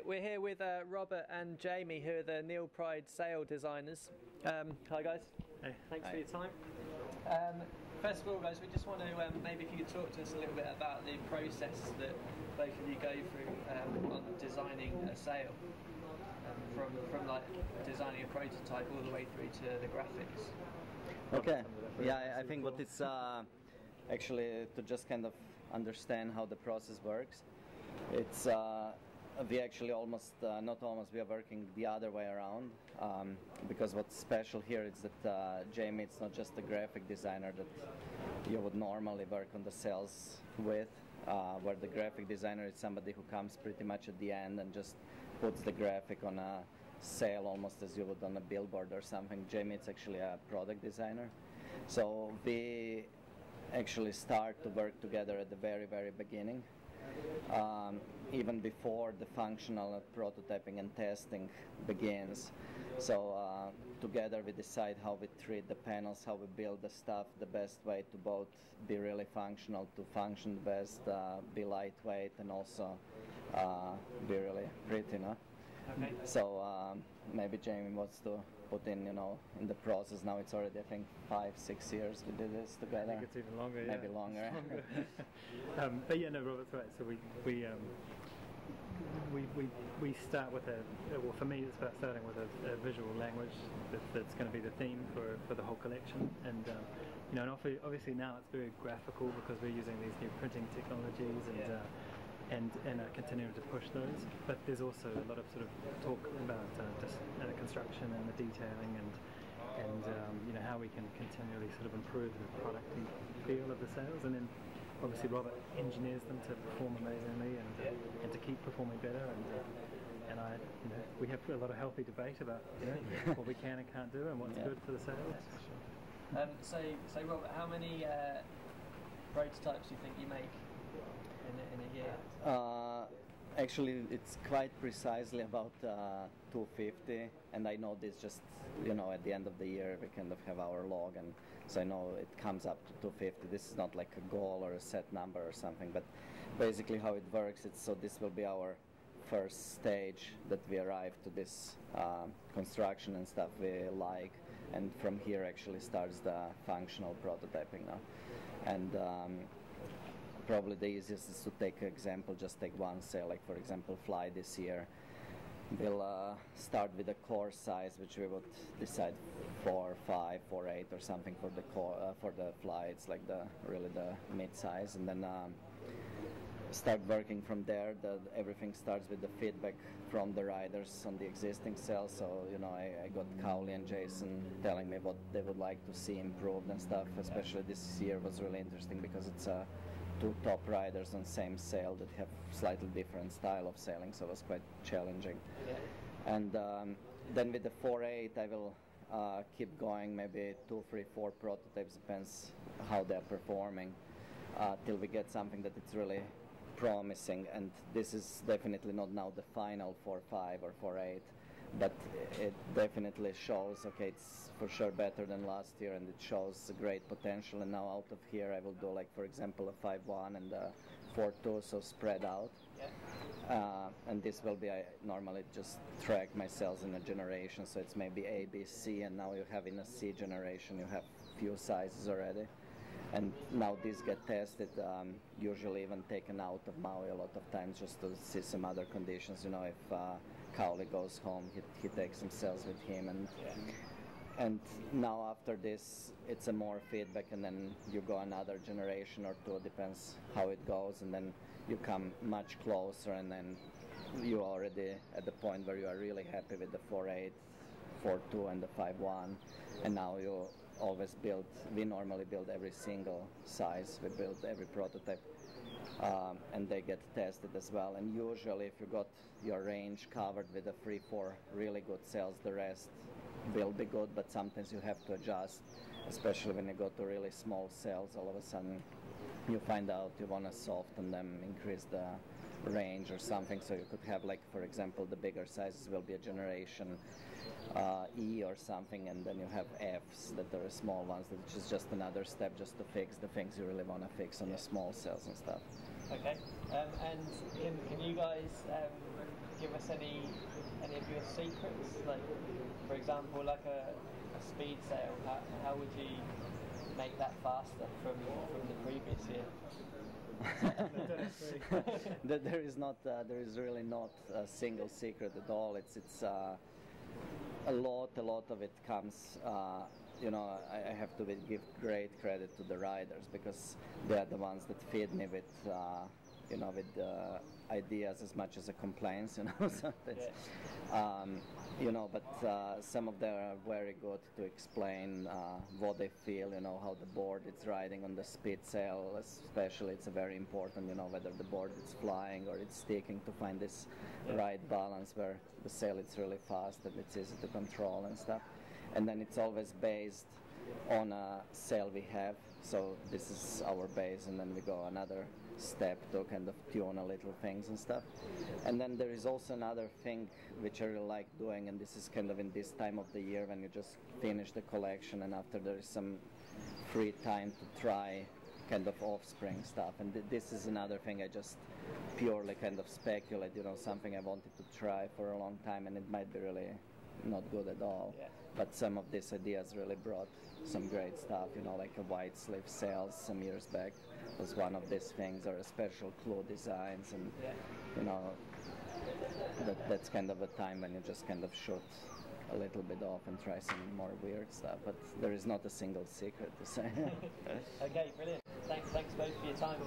We're here with Robert and Jamie, who are the NeilPryde sail designers. Hi guys. Hey. Thanks for your time. First of all, guys, we just want to maybe if you could talk to us a little bit about the process that both of you go through on designing a sail, from like designing a prototype all the way through to the graphics. Okay. Yeah, I think what it's actually to just kind of understand how the process works. It's we actually almost, not almost, we are working the other way around, because what's special here is that Jamie, it's not just a graphic designer that you would normally work on the sails with, where the graphic designer is somebody who comes pretty much at the end and just puts the graphic on a sail almost as you would on a billboard or something. Jamie, it's actually a product designer. So we actually start to work together at the very, very beginning. Even before the functional prototyping and testing begins. So together we decide how we treat the panels, how we build the stuff, the best way to both be really functional, to function the best, be lightweight, and also be really pretty, no? Okay. So maybe Jamie wants to put in, in the process. Now it's already, I think, 5-6 years we did this together. I think it's even longer. Maybe yeah. longer. But yeah, no, Robert's right. So we start with well, for me, it's about starting with a visual language that's going to be the theme for the whole collection. And and obviously now it's very graphical because we're using these new printing technologies and are continuing to push those. But there's also a lot of sort of talk about just construction and the detailing and how we can continually sort of improve the product and feel of the sails. And then obviously Robert engineers them to perform amazingly and to keep performing better. And I, we have a lot of healthy debate about what we can and can't do and what's good for the sails. So Robert, how many prototypes do you think you make in a year? Actually, it's quite precisely about 250, and I know this just, at the end of the year we kind of have our log, and so I know it comes up to 250. This is not like a goal or a set number or something, but basically how it works, so this will be our first stage that we arrive to this construction and stuff we like, and from here actually starts the functional prototyping now. And probably the easiest is to take an example, just take one sail, like for example Fly this year. We'll start with a core size, which we would decide 4, 5, 4, 8 or something for the core, for the Fly. It's like really the mid size, and then start working from there. Everything starts with the feedback from the riders on the existing sail. So I got Cowley and Jason telling me what they would like to see improved and stuff. Especially this year was really interesting because it's two top riders on same sail that have slightly different style of sailing, so it was quite challenging. Yeah. And then with the 4.8 I will keep going, maybe 2, 3, 4 prototypes, depends how they're performing, till we get something that it's really promising. And this is definitely not now the final 4.5 or 4.8, but it definitely shows, okay, it's for sure better than last year, and it shows great potential. And now out of here I will do, like for example, a 5.1 and a 4.2, so spread out. Yeah. And this will be, I normally just track my cells in a generation, so it's maybe A, B, C, and now you have in a C generation you have few sizes already. And now these get tested, usually even taken out of Maui a lot of times, just to see some other conditions. If Cowley goes home, he takes some cells with him, and now after this it's a more feedback, and then you go another generation or two, depends how it goes, and then you come much closer, and then you're already at the point where you are really happy with the 4.8, 4.2 and the 5.1, and now you always build, we normally build every single size, we build every prototype, and they get tested as well. And usually if you got your range covered with the 3-4 really good cells, the rest will be good, but sometimes you have to adjust, especially when you go to really small cells. All of a sudden you find out you want to soften them, increase the range or something, so you could have, like, for example, the bigger sizes will be a generation E or something, and then you have Fs that are small ones, which is just another step just to fix the things you really want to fix on the small cells and stuff. Okay, and can you guys give us any of your secrets? Like, for example, like a speed sale, how would you make that faster from the previous year? There is really not a single secret at all. It's a lot of it comes. I have to give great credit to the riders, because they are the ones that feed me with ideas as much as a complaints. So that's, but some of them are very good to explain what they feel. How the board is riding on the speed sail, especially. It's very important. Whether the board is flying or it's sticking, to find this right balance where the sail is really fast and it's easy to control and stuff. And then it's always based on a sail we have. So this is our base, and then we go another step to kind of tune a little things and stuff. And then there is also another thing which I really like doing, and this is kind of in this time of the year when you just finish the collection and after there is some free time to try kind of offspring stuff. And this is another thing I just purely kind of speculate, something I wanted to try for a long time, and it might be really not good at all. Yeah. But some of these ideas really brought some great stuff, like a wide sleeve sails some years back was one of these things, or a special clue designs, and that's kind of a time when you just kind of shoot a little bit off and try some more weird stuff, but there is not a single secret to say. Okay, brilliant. Thanks both for your time.